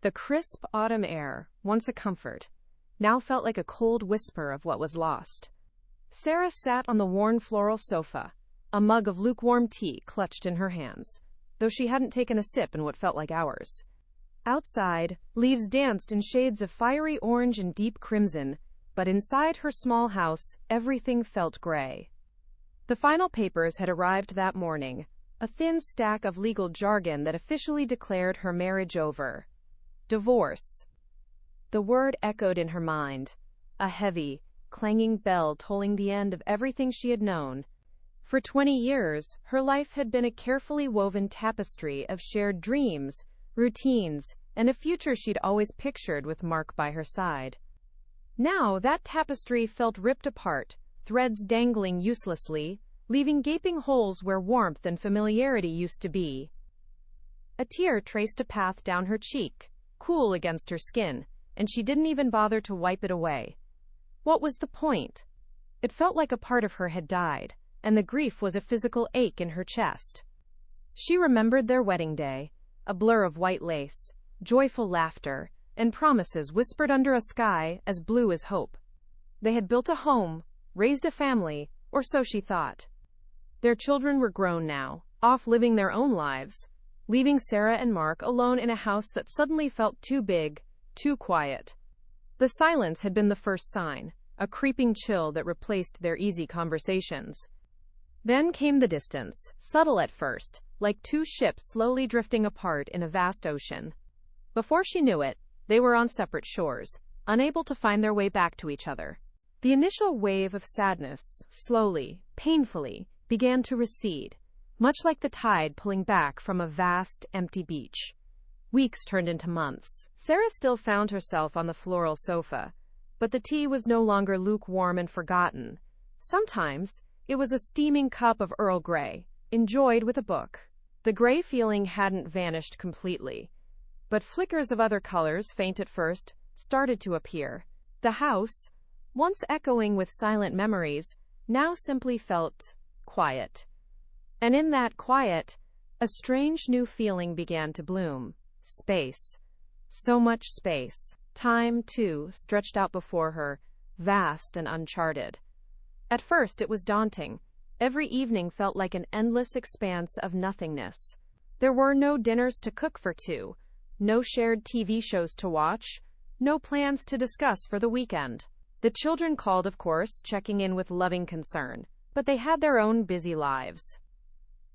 The crisp autumn air, once a comfort, now felt like a cold whisper of what was lost. Sarah sat on the worn floral sofa, a mug of lukewarm tea clutched in her hands, though she hadn't taken a sip in what felt like hours. Outside, leaves danced in shades of fiery orange and deep crimson, but inside her small house, everything felt gray. The final papers had arrived that morning, a thin stack of legal jargon that officially declared her marriage over. Divorce. The word echoed in her mind, a heavy, clanging bell tolling the end of everything she had known. For 20 years, her life had been a carefully woven tapestry of shared dreams, routines, and a future she'd always pictured with Mark by her side. Now, that tapestry felt ripped apart, threads dangling uselessly, leaving gaping holes where warmth and familiarity used to be. A tear traced a path down her cheek, cool against her skin, and she didn't even bother to wipe it away. What was the point? It felt like a part of her had died, and the grief was a physical ache in her chest. She remembered their wedding day, a blur of white lace, joyful laughter, and promises whispered under a sky as blue as hope. They had built a home, raised a family, or so she thought. Their children were grown now, off living their own lives, leaving Sarah and Mark alone in a house that suddenly felt too big, too quiet. The silence had been the first sign, a creeping chill that replaced their easy conversations. Then came the distance, subtle at first, like two ships slowly drifting apart in a vast ocean. Before she knew it, they were on separate shores, unable to find their way back to each other. The initial wave of sadness, slowly, painfully, began to recede, much like the tide pulling back from a vast, empty beach. Weeks turned into months. Sarah still found herself on the floral sofa, but the tea was no longer lukewarm and forgotten. Sometimes, it was a steaming cup of Earl Grey, enjoyed with a book. The gray feeling hadn't vanished completely, but flickers of other colors, faint at first, started to appear. The house, once echoing with silent memories, now simply felt quiet. And in that quiet, a strange new feeling began to bloom. Space. So much space. Time, too, stretched out before her, vast and uncharted. At first it was daunting. Every evening felt like an endless expanse of nothingness. There were no dinners to cook for two, no shared TV shows to watch, no plans to discuss for the weekend. The children called, of course, checking in with loving concern, but they had their own busy lives.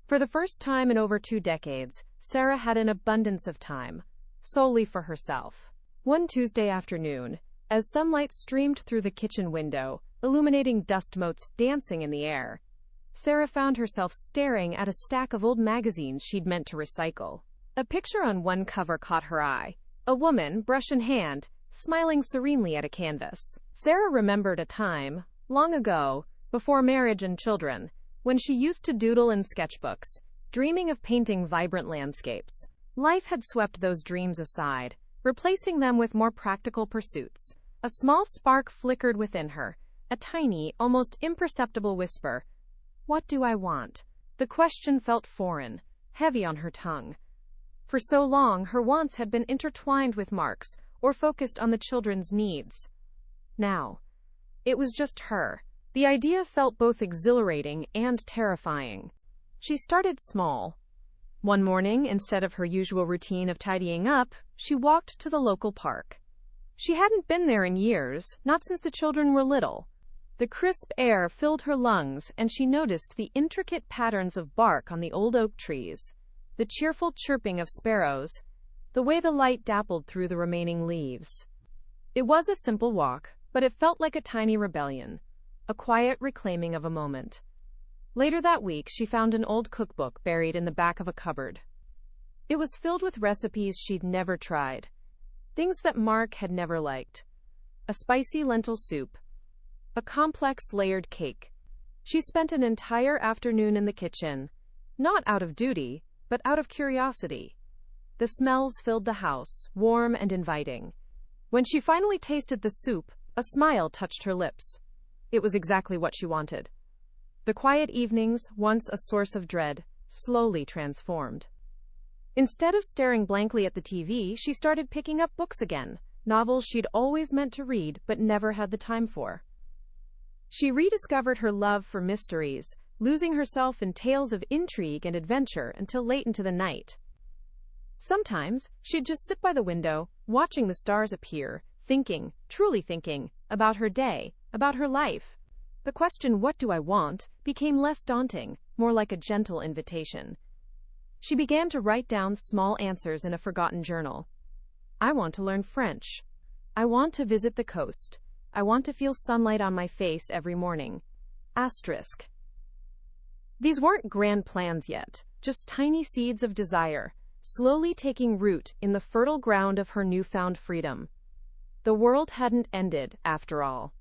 For the first time in over 2 decades, Sarah had an abundance of time, solely for herself. One Tuesday afternoon, as sunlight streamed through the kitchen window, illuminating dust motes dancing in the air, Sarah found herself staring at a stack of old magazines she'd meant to recycle. A picture on one cover caught her eye, a woman, brush in hand, smiling serenely at a canvas. Sarah remembered a time, long ago, before marriage and children, when she used to doodle in sketchbooks, dreaming of painting vibrant landscapes. Life had swept those dreams aside, replacing them with more practical pursuits. A small spark flickered within her, a tiny, almost imperceptible whisper. What do I want? The question felt foreign, heavy on her tongue. For so long, her wants had been intertwined with Mark's, or focused on the children's needs. Now, it was just her. The idea felt both exhilarating and terrifying. She started small. One morning, instead of her usual routine of tidying up, she walked to the local park. She hadn't been there in years, not since the children were little. The crisp air filled her lungs, and she noticed the intricate patterns of bark on the old oak trees, the cheerful chirping of sparrows, the way the light dappled through the remaining leaves. It was a simple walk, but it felt like a tiny rebellion, a quiet reclaiming of a moment. Later that week, she found an old cookbook buried in the back of a cupboard. It was filled with recipes she'd never tried, things that Mark had never liked. A spicy lentil soup, a complex layered cake. She spent an entire afternoon in the kitchen, not out of duty, but out of curiosity. The smells filled the house, warm and inviting. When she finally tasted the soup, a smile touched her lips. It was exactly what she wanted. The quiet evenings, once a source of dread, slowly transformed. Instead of staring blankly at the TV, she started picking up books again, novels she'd always meant to read but never had the time for. She rediscovered her love for mysteries, losing herself in tales of intrigue and adventure until late into the night. Sometimes, she'd just sit by the window, watching the stars appear, thinking, truly thinking, about her day, about her life. The question, "What do I want?" became less daunting, more like a gentle invitation. She began to write down small answers in a forgotten journal. I want to learn French. I want to visit the coast. I want to feel sunlight on my face every morning. Asterisk. These weren't grand plans yet, just tiny seeds of desire, slowly taking root in the fertile ground of her newfound freedom. The world hadn't ended, after all.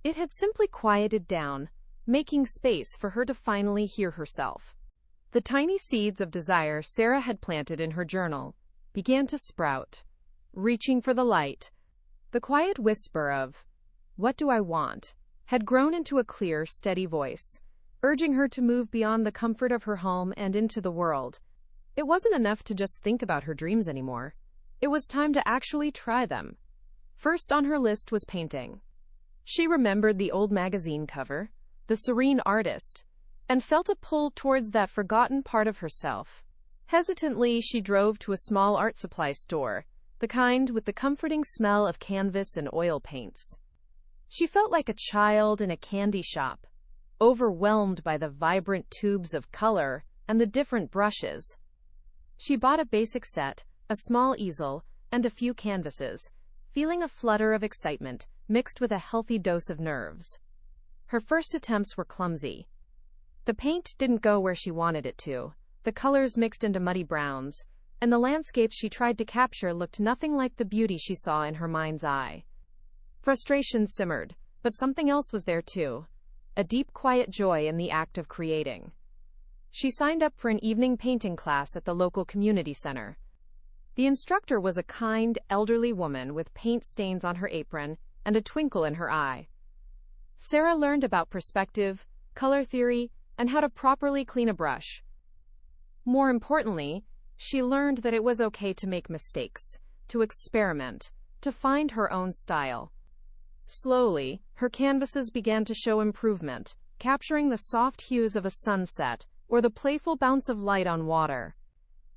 It had simply quieted down, making space for her to finally hear herself. The tiny seeds of desire Sarah had planted in her journal began to sprout, reaching for the light. The quiet whisper of, "What do I want?" had grown into a clear, steady voice, urging her to move beyond the comfort of her home and into the world. It wasn't enough to just think about her dreams anymore. It was time to actually try them. First on her list was painting. She remembered the old magazine cover, the serene artist, and felt a pull towards that forgotten part of herself. Hesitantly, she drove to a small art supply store, the kind with the comforting smell of canvas and oil paints. She felt like a child in a candy shop, overwhelmed by the vibrant tubes of color and the different brushes. She bought a basic set, a small easel, and a few canvases, feeling a flutter of excitement mixed with a healthy dose of nerves. Her first attempts were clumsy. The paint didn't go where she wanted it to, the colors mixed into muddy browns, and the landscapes she tried to capture looked nothing like the beauty she saw in her mind's eye. Frustration simmered, but something else was there too, a deep, quiet joy in the act of creating. She signed up for an evening painting class at the local community center. The instructor was a kind, elderly woman with paint stains on her apron and a twinkle in her eye. Sarah learned about perspective, color theory, and how to properly clean a brush. More importantly, she learned that it was okay to make mistakes, to experiment, to find her own style. Slowly, her canvases began to show improvement, capturing the soft hues of a sunset or the playful bounce of light on water.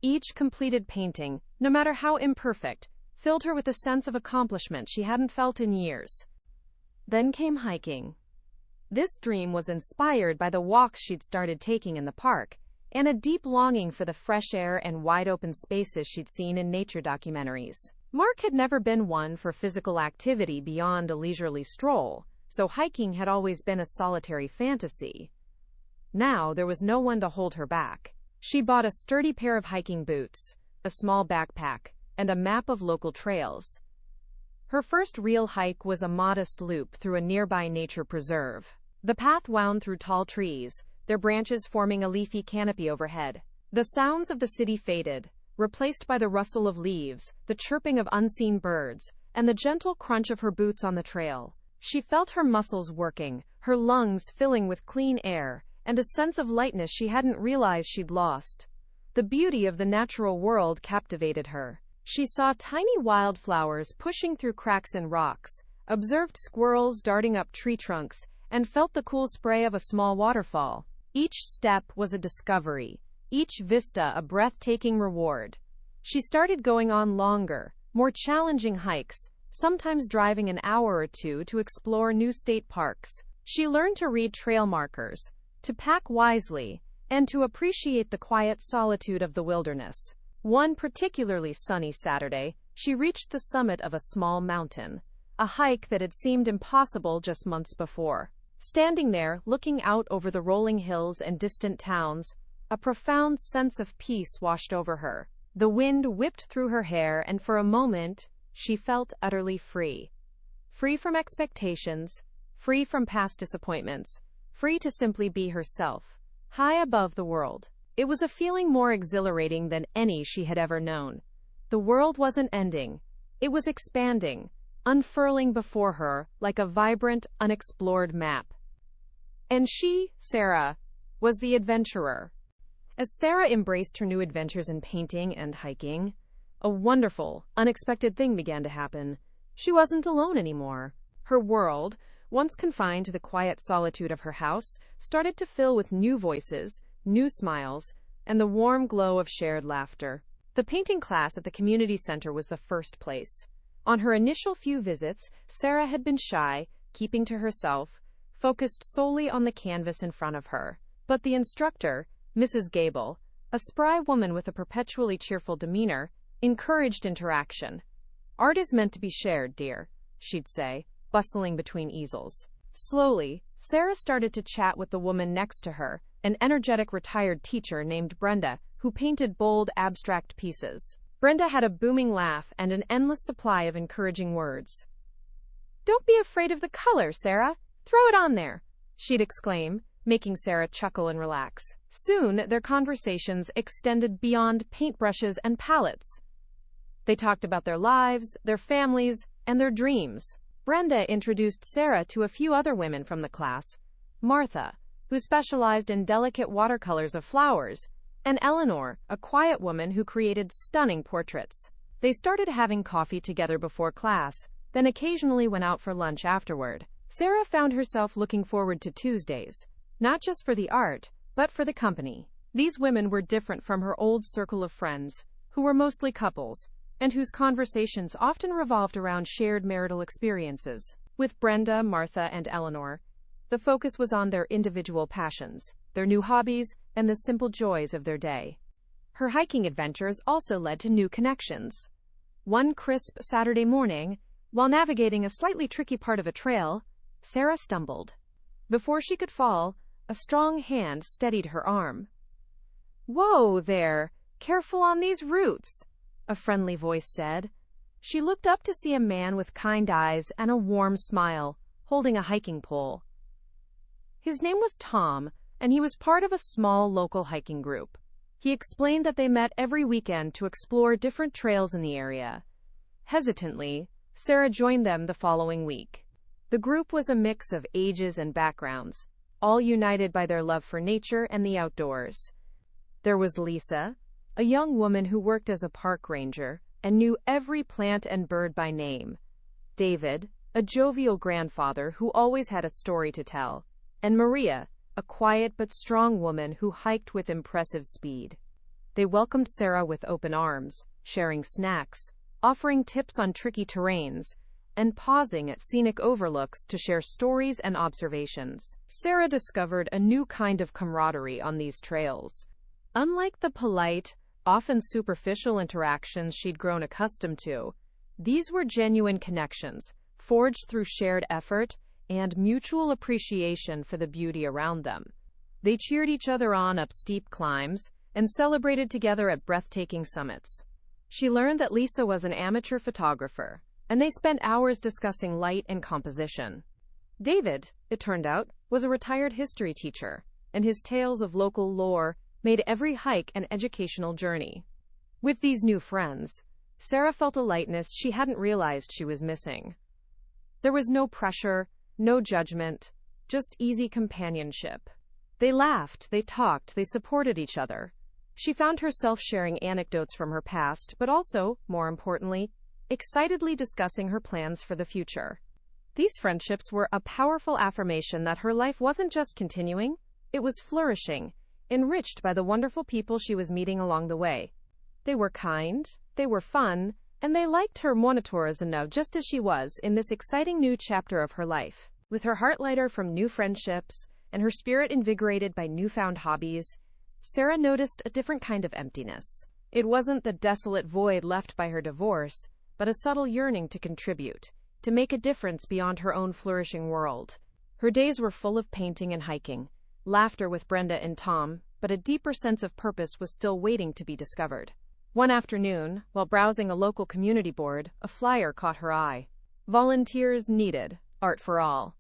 Each completed painting, no matter how imperfect, filled her with a sense of accomplishment she hadn't felt in years. Then came hiking. This dream was inspired by the walks she'd started taking in the park, and a deep longing for the fresh air and wide-open spaces she'd seen in nature documentaries. Mark had never been one for physical activity beyond a leisurely stroll, so hiking had always been a solitary fantasy. Now there was no one to hold her back. She bought a sturdy pair of hiking boots, a small backpack, and a map of local trails. Her first real hike was a modest loop through a nearby nature preserve. The path wound through tall trees, their branches forming a leafy canopy overhead. The sounds of the city faded, replaced by the rustle of leaves, the chirping of unseen birds, and the gentle crunch of her boots on the trail. She felt her muscles working, her lungs filling with clean air, and a sense of lightness she hadn't realized she'd lost. The beauty of the natural world captivated her. She saw tiny wildflowers pushing through cracks in rocks, observed squirrels darting up tree trunks, and felt the cool spray of a small waterfall. Each step was a discovery, each vista a breathtaking reward. She started going on longer, more challenging hikes, sometimes driving an hour or two to explore new state parks. She learned to read trail markers, to pack wisely, and to appreciate the quiet solitude of the wilderness. One particularly sunny Saturday, she reached the summit of a small mountain, a hike that had seemed impossible just months before. Standing there, looking out over the rolling hills and distant towns, a profound sense of peace washed over her. The wind whipped through her hair, and for a moment, she felt utterly free. Free from expectations, free from past disappointments, free to simply be herself, high above the world. It was a feeling more exhilarating than any she had ever known. The world wasn't ending. It was expanding, unfurling before her like a vibrant, unexplored map. And she, Sarah, was the adventurer. As Sarah embraced her new adventures in painting and hiking, a wonderful, unexpected thing began to happen. She wasn't alone anymore. Her world, once confined to the quiet solitude of her house, started to fill with new voices, new smiles, and the warm glow of shared laughter. The painting class at the community center was the first place. On her initial few visits, Sarah had been shy, keeping to herself, focused solely on the canvas in front of her. But the instructor, Mrs. Gable, a spry woman with a perpetually cheerful demeanor, encouraged interaction. "Art is meant to be shared, dear," she'd say, bustling between easels. Slowly, Sarah started to chat with the woman next to her, an energetic retired teacher named Brenda, who painted bold, abstract pieces. Brenda had a booming laugh and an endless supply of encouraging words. "Don't be afraid of the color, Sarah. Throw it on there," she'd exclaim, making Sarah chuckle and relax. Soon, their conversations extended beyond paintbrushes and palettes. They talked about their lives, their families, and their dreams. Brenda introduced Sarah to a few other women from the class: Martha, who specialized in delicate watercolors of flowers, and Eleanor, a quiet woman who created stunning portraits. They started having coffee together before class, then occasionally went out for lunch afterward. Sarah found herself looking forward to Tuesdays, not just for the art, but for the company. These women were different from her old circle of friends, who were mostly couples, and whose conversations often revolved around shared marital experiences. With Brenda, Martha, and Eleanor, the focus was on their individual passions, their new hobbies, and the simple joys of their day. Her hiking adventures also led to new connections. One crisp Saturday morning, while navigating a slightly tricky part of a trail, Sarah stumbled. Before she could fall, a strong hand steadied her arm. "Whoa there! Careful on these roots," a friendly voice said. She looked up to see a man with kind eyes and a warm smile, holding a hiking pole. His name was Tom, and he was part of a small local hiking group. He explained that they met every weekend to explore different trails in the area. Hesitantly, Sarah joined them the following week. The group was a mix of ages and backgrounds, all united by their love for nature and the outdoors. There was Lisa, a young woman who worked as a park ranger and knew every plant and bird by name. David, a jovial grandfather who always had a story to tell. And Maria, a quiet but strong woman who hiked with impressive speed. They welcomed Sarah with open arms, sharing snacks, offering tips on tricky terrains, and pausing at scenic overlooks to share stories and observations. Sarah discovered a new kind of camaraderie on these trails. Unlike the polite, often superficial interactions she'd grown accustomed to, these were genuine connections, forged through shared effort and mutual appreciation for the beauty around them. They cheered each other on up steep climbs and celebrated together at breathtaking summits. She learned that Lisa was an amateur photographer, and they spent hours discussing light and composition. David, it turned out, was a retired history teacher, and his tales of local lore made every hike an educational journey. With these new friends, Sarah felt a lightness she hadn't realized she was missing. There was no pressure, no judgment, just easy companionship. They laughed, they talked, they supported each other. She found herself sharing anecdotes from her past, but also, more importantly, excitedly discussing her plans for the future. These friendships were a powerful affirmation that her life wasn't just continuing, it was flourishing, enriched by the wonderful people she was meeting along the way. They were kind, they were fun, and they liked her monitorazana just as she was in this exciting new chapter of her life. With her heart lighter from new friendships and her spirit invigorated by newfound hobbies, Sarah noticed a different kind of emptiness. It wasn't the desolate void left by her divorce, but a subtle yearning to contribute, to make a difference beyond her own flourishing world. Her days were full of painting and hiking, laughter with Brenda and Tom, but a deeper sense of purpose was still waiting to be discovered. One afternoon, while browsing a local community board, a flyer caught her eye. Volunteers needed, Art for All.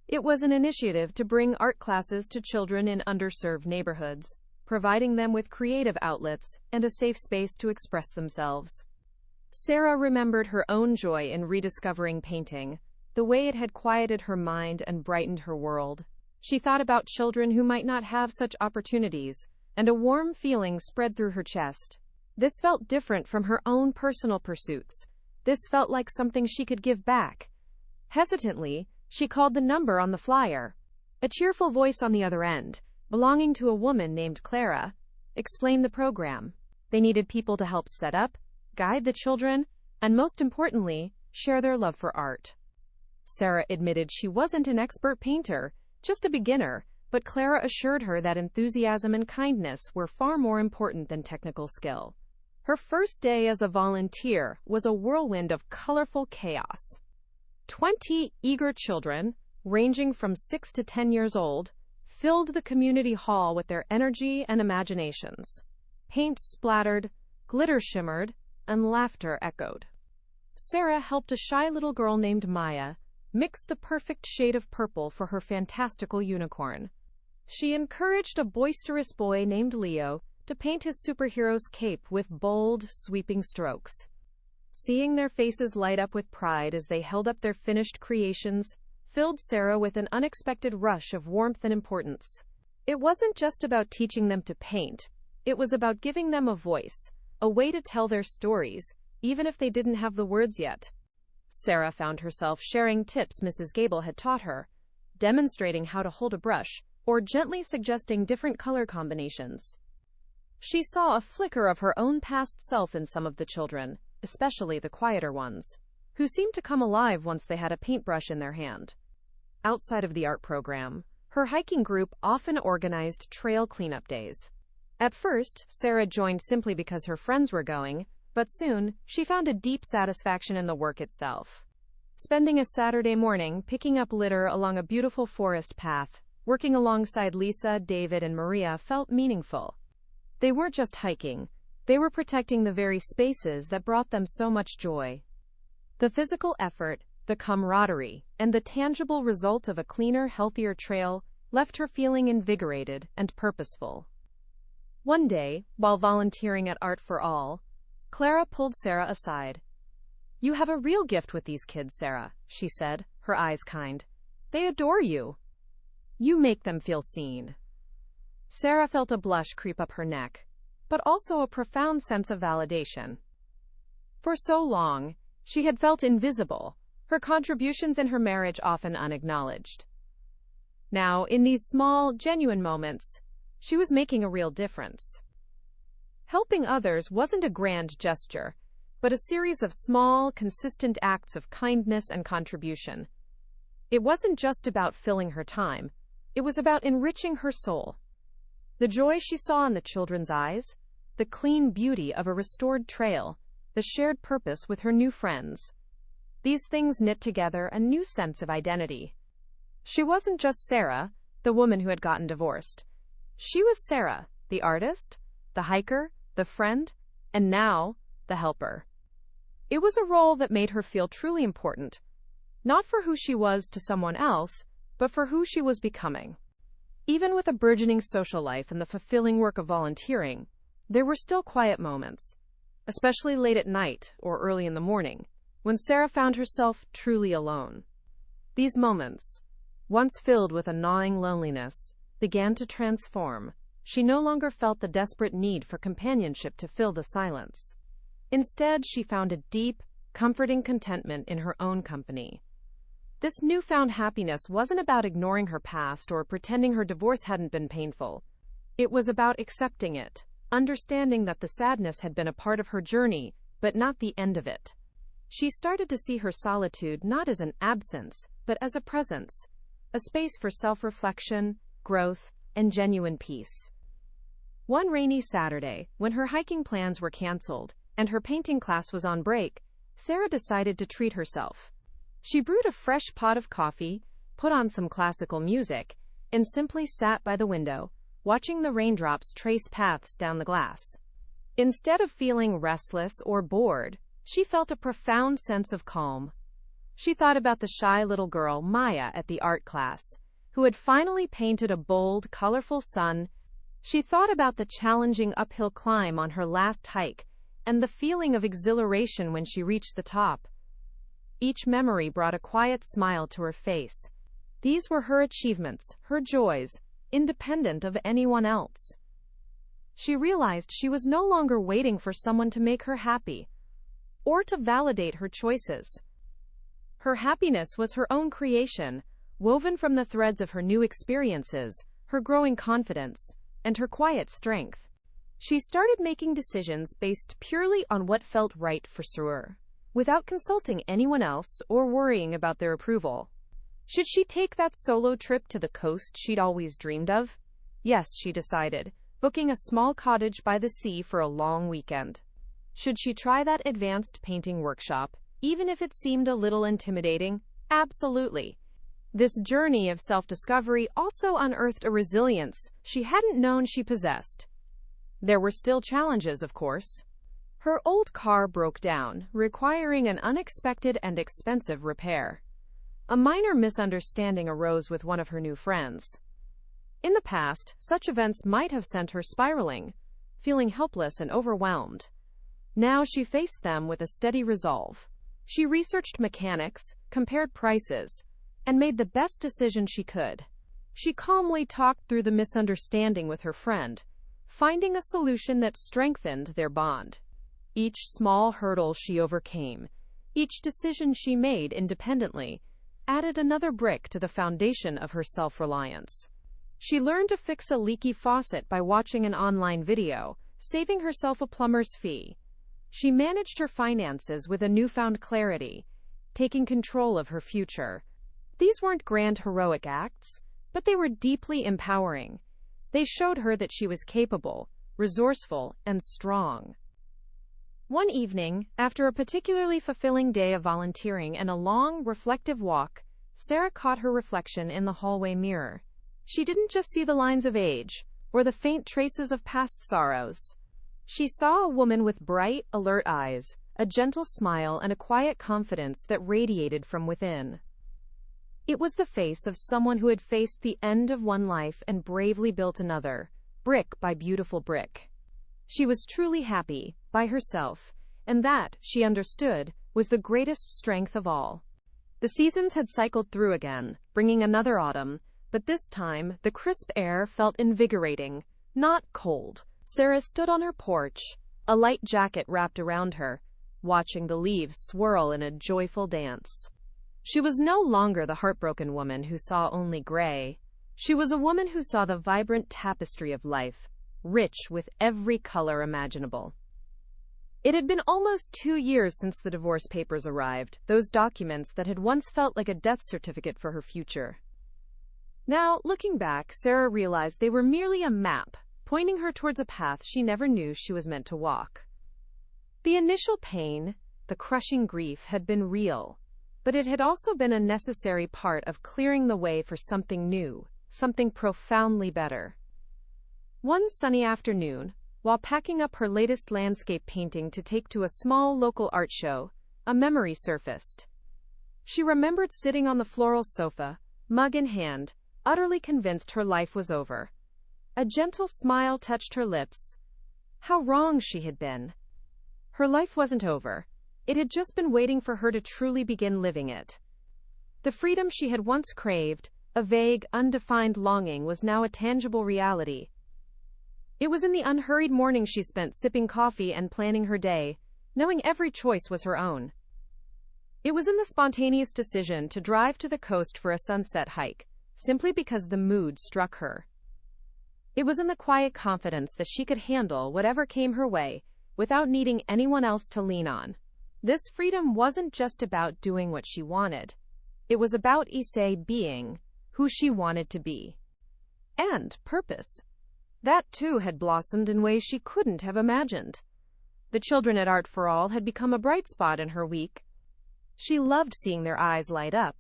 It was an initiative to bring art classes to children in underserved neighborhoods, providing them with creative outlets and a safe space to express themselves. Sarah remembered her own joy in rediscovering painting, the way it had quieted her mind and brightened her world. She thought about children who might not have such opportunities, and a warm feeling spread through her chest. This felt different from her own personal pursuits. This felt like something she could give back. Hesitantly, she called the number on the flyer. A cheerful voice on the other end, belonging to a woman named Clara, explained the program. They needed people to help set up, guide the children, and most importantly, share their love for art. Sarah admitted she wasn't an expert painter, just a beginner, but Clara assured her that enthusiasm and kindness were far more important than technical skill. Her first day as a volunteer was a whirlwind of colorful chaos. 20 eager children, ranging from 6 to 10 years old, filled the community hall with their energy and imaginations. Paint splattered, glitter shimmered, and laughter echoed. Sarah helped a shy little girl named Maya mix the perfect shade of purple for her fantastical unicorn. She encouraged a boisterous boy named Leo to paint his superhero's cape with bold, sweeping strokes. Seeing their faces light up with pride as they held up their finished creations filled Sarah with an unexpected rush of warmth and importance. It wasn't just about teaching them to paint, it was about giving them a voice, a way to tell their stories, even if they didn't have the words yet. Sarah found herself sharing tips Mrs. Gable had taught her, demonstrating how to hold a brush, or gently suggesting different color combinations. She saw a flicker of her own past self in some of the children, especially the quieter ones, who seemed to come alive once they had a paintbrush in their hand. Outside of the art program, her hiking group often organized trail cleanup days. At first, Sarah joined simply because her friends were going, but soon, she found a deep satisfaction in the work itself. Spending a Saturday morning picking up litter along a beautiful forest path, working alongside Lisa, David, and Maria felt meaningful. They weren't just hiking, they were protecting the very spaces that brought them so much joy. The physical effort, the camaraderie, and the tangible result of a cleaner, healthier trail left her feeling invigorated and purposeful. One day, while volunteering at Art for All, Clara pulled Sarah aside. "You have a real gift with these kids, Sarah," she said, her eyes kind. "They adore you. You make them feel seen." Sarah felt a blush creep up her neck, but also a profound sense of validation. For so long, she had felt invisible, her contributions in her marriage often unacknowledged. Now, in these small, genuine moments, she was making a real difference. Helping others wasn't a grand gesture, but a series of small, consistent acts of kindness and contribution. It wasn't just about filling her time, it was about enriching her soul. The joy she saw in the children's eyes, the clean beauty of a restored trail, the shared purpose with her new friends. These things knit together a new sense of identity. She wasn't just Sarah, the woman who had gotten divorced. She was Sarah, the artist, the hiker, the friend, and now, the helper. It was a role that made her feel truly important, not for who she was to someone else, but for who she was becoming. Even with a burgeoning social life and the fulfilling work of volunteering, there were still quiet moments, especially late at night or early in the morning, when Sarah found herself truly alone. These moments, once filled with a gnawing loneliness, began to transform. She no longer felt the desperate need for companionship to fill the silence. Instead, she found a deep, comforting contentment in her own company. This newfound happiness wasn't about ignoring her past or pretending her divorce hadn't been painful. It was about accepting it, understanding that the sadness had been a part of her journey, but not the end of it. She started to see her solitude not as an absence, but as a presence, a space for self-reflection, growth, and genuine peace. One rainy Saturday, when her hiking plans were canceled and her painting class was on break, Sarah decided to treat herself. She brewed a fresh pot of coffee, put on some classical music, and simply sat by the window, watching the raindrops trace paths down the glass. Instead of feeling restless or bored, she felt a profound sense of calm. She thought about the shy little girl, Maya, at the art class, who had finally painted a bold, colorful sun. She thought about the challenging uphill climb on her last hike and the feeling of exhilaration when she reached the top. Each memory brought a quiet smile to her face. These were her achievements, her joys, independent of anyone else. She realized she was no longer waiting for someone to make her happy or to validate her choices. Her happiness was her own creation, woven from the threads of her new experiences, her growing confidence, and her quiet strength. She started making decisions based purely on what felt right for her, without consulting anyone else or worrying about their approval. Should she take that solo trip to the coast she'd always dreamed of? Yes, she decided, booking a small cottage by the sea for a long weekend. Should she try that advanced painting workshop, even if it seemed a little intimidating? Absolutely. This journey of self-discovery also unearthed a resilience she hadn't known she possessed. There were still challenges, of course. Her old car broke down, requiring an unexpected and expensive repair. A minor misunderstanding arose with one of her new friends. In the past, such events might have sent her spiraling, feeling helpless and overwhelmed. Now she faced them with a steady resolve. She researched mechanics, compared prices, and made the best decision she could. She calmly talked through the misunderstanding with her friend, finding a solution that strengthened their bond. Each small hurdle she overcame, each decision she made independently, added another brick to the foundation of her self-reliance. She learned to fix a leaky faucet by watching an online video, saving herself a plumber's fee. She managed her finances with a newfound clarity, taking control of her future. These weren't grand heroic acts, but they were deeply empowering. They showed her that she was capable, resourceful, and strong. One evening, after a particularly fulfilling day of volunteering and a long, reflective walk, Sarah caught her reflection in the hallway mirror. She didn't just see the lines of age, or the faint traces of past sorrows. She saw a woman with bright, alert eyes, a gentle smile, and a quiet confidence that radiated from within. It was the face of someone who had faced the end of one life and bravely built another, brick by beautiful brick. She was truly happy, by herself, and that, she understood, was the greatest strength of all. The seasons had cycled through again, bringing another autumn, but this time, the crisp air felt invigorating, not cold. Sarah stood on her porch, a light jacket wrapped around her, watching the leaves swirl in a joyful dance. She was no longer the heartbroken woman who saw only gray. She was a woman who saw the vibrant tapestry of life, rich with every color imaginable. It had been almost 2 years since the divorce papers arrived, those documents that had once felt like a death certificate for her future. Now, looking back, Sarah realized they were merely a map, pointing her towards a path she never knew she was meant to walk. The initial pain, the crushing grief, had been real, but it had also been a necessary part of clearing the way for something new, something profoundly better. One sunny afternoon, while packing up her latest landscape painting to take to a small local art show, a memory surfaced. She remembered sitting on the floral sofa, mug in hand, utterly convinced her life was over. A gentle smile touched her lips. How wrong she had been. Her life wasn't over. It had just been waiting for her to truly begin living it. The freedom she had once craved, a vague, undefined longing, was now a tangible reality. It was in the unhurried morning she spent sipping coffee and planning her day, knowing every choice was her own. It was in the spontaneous decision to drive to the coast for a sunset hike, simply because the mood struck her. It was in the quiet confidence that she could handle whatever came her way, without needing anyone else to lean on. This freedom wasn't just about doing what she wanted. It was about being who she wanted to be. And purpose. That too had blossomed in ways she couldn't have imagined. The children at Art for All had become a bright spot in her week. She loved seeing their eyes light up,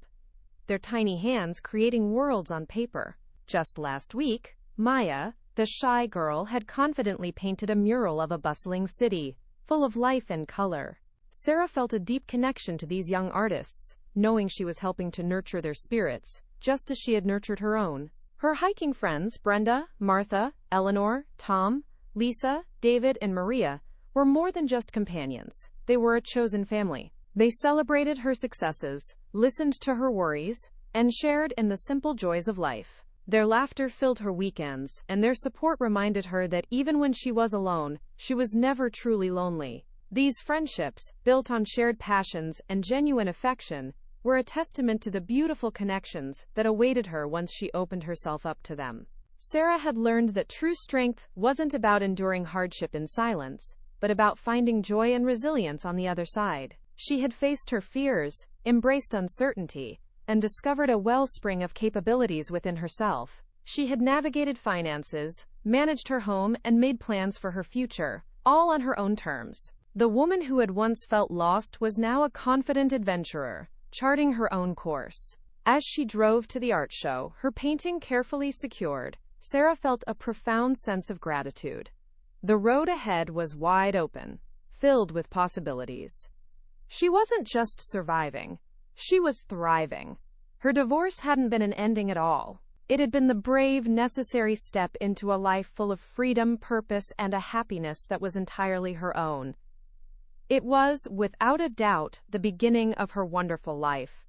their tiny hands creating worlds on paper. Just last week, Maya, the shy girl, had confidently painted a mural of a bustling city, full of life and color. Sarah felt a deep connection to these young artists, knowing she was helping to nurture their spirits, just as she had nurtured her own. Her hiking friends, Brenda, Martha, Eleanor, Tom, Lisa, David, and Maria, were more than just companions. They were a chosen family. They celebrated her successes, listened to her worries, and shared in the simple joys of life. Their laughter filled her weekends, and their support reminded her that even when she was alone, she was never truly lonely. These friendships, built on shared passions and genuine affection, were a testament to the beautiful connections that awaited her once she opened herself up to them. Sarah had learned that true strength wasn't about enduring hardship in silence, but about finding joy and resilience on the other side. She had faced her fears, embraced uncertainty, and discovered a wellspring of capabilities within herself. She had navigated finances, managed her home, and made plans for her future, all on her own terms. The woman who had once felt lost was now a confident adventurer, charting her own course. As she drove to the art show, her painting carefully secured, Sarah felt a profound sense of gratitude. The road ahead was wide open, filled with possibilities. She wasn't just surviving, she was thriving. Her divorce hadn't been an ending at all. It had been the brave, necessary step into a life full of freedom, purpose, and a happiness that was entirely her own. It was, without a doubt, the beginning of her wonderful life.